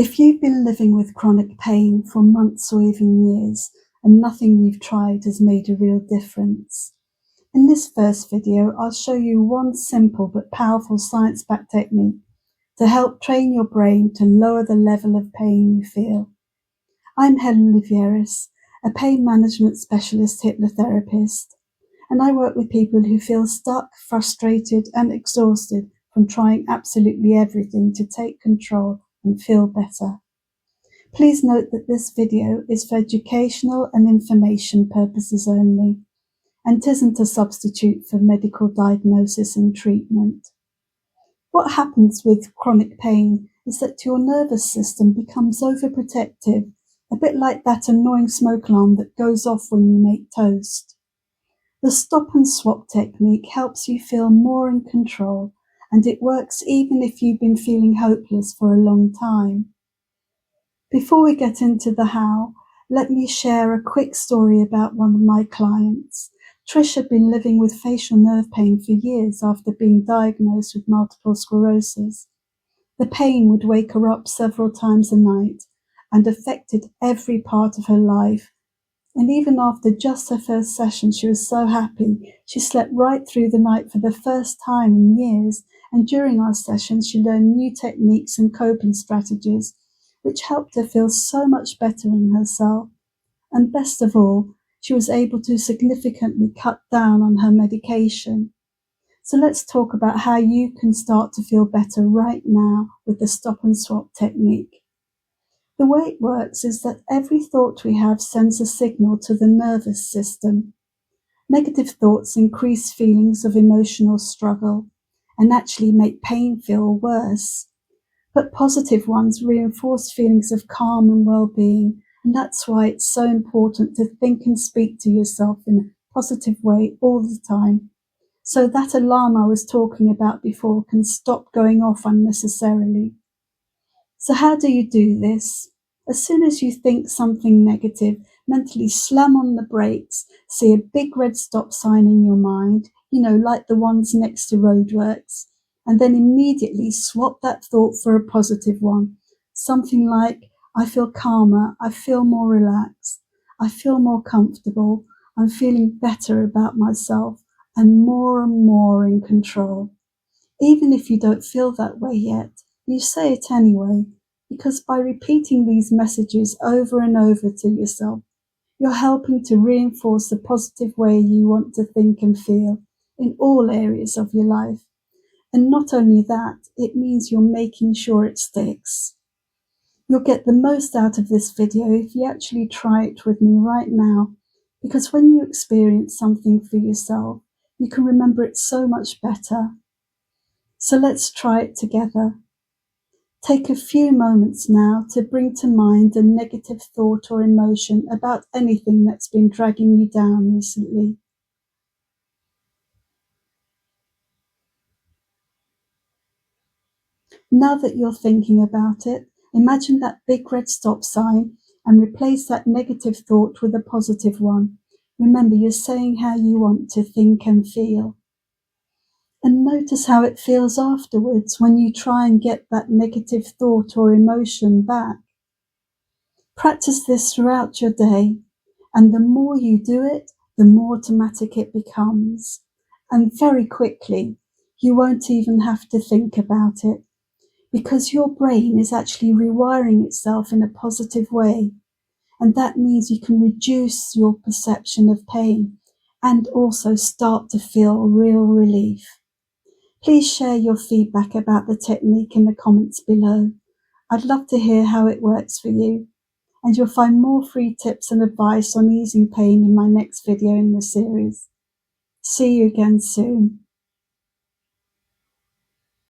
If you've been living with chronic pain for months or even years, and nothing you've tried has made a real difference, in this first video I'll show you one simple but powerful science-backed technique to help train your brain to lower the level of pain you feel. I'm Helen Louvieris, a pain management specialist hypnotherapist, and I work with people who feel stuck, frustrated and exhausted from trying absolutely everything to take control and feel better. Please note that this video is for educational and information purposes only, and isn't a substitute for medical diagnosis and treatment. What happens with chronic pain is that your nervous system becomes overprotective, a bit like that annoying smoke alarm that goes off when you make toast. The stop and swap technique helps you feel more in control, and it works even if you've been feeling hopeless for a long time. Before we get into the how, let me share a quick story about one of my clients. Trish had been living with facial nerve pain for years after being diagnosed with multiple sclerosis. The pain would wake her up several times a night and affected every part of her life. And even after just her first session, she was so happy. She slept right through the night for the first time in years, and during our sessions she learned new techniques and coping strategies, which helped her feel so much better in herself. And best of all, she was able to significantly cut down on her medication. So let's talk about how you can start to feel better right now with the stop and swap technique. The way it works is that every thought we have sends a signal to the nervous system. Negative thoughts increase feelings of emotional struggle and actually make pain feel worse. But positive ones reinforce feelings of calm and well-being, and that's why it's so important to think and speak to yourself in a positive way all the time, so that alarm I was talking about before can stop going off unnecessarily. So how do you do this? As soon as you think something negative, mentally slam on the brakes, see a big red stop sign in your mind, like the ones next to roadworks, and then immediately swap that thought for a positive one. Something like, I feel calmer, I feel more relaxed, I feel more comfortable, I'm feeling better about myself and more in control. Even if you don't feel that way yet, you say it anyway, because by repeating these messages over and over to yourself, you're helping to reinforce the positive way you want to think and feel in all areas of your life. And not only that, it means you're making sure it sticks. You'll get the most out of this video if you actually try it with me right now, because when you experience something for yourself, you can remember it so much better. So let's try it together. Take a few moments now to bring to mind a negative thought or emotion about anything that's been dragging you down recently. Now that you're thinking about it, imagine that big red stop sign and replace that negative thought with a positive one. Remember, you're saying how you want to think and feel. And notice how it feels afterwards when you try and get that negative thought or emotion back. Practice this throughout your day, and the more you do it, the more automatic it becomes. And very quickly, you won't even have to think about it, because your brain is actually rewiring itself in a positive way, and that means you can reduce your perception of pain and also start to feel real relief. Please share your feedback about the technique in the comments below. I'd love to hear how it works for you, and you'll find more free tips and advice on easing pain in my next video in the series. See you again soon.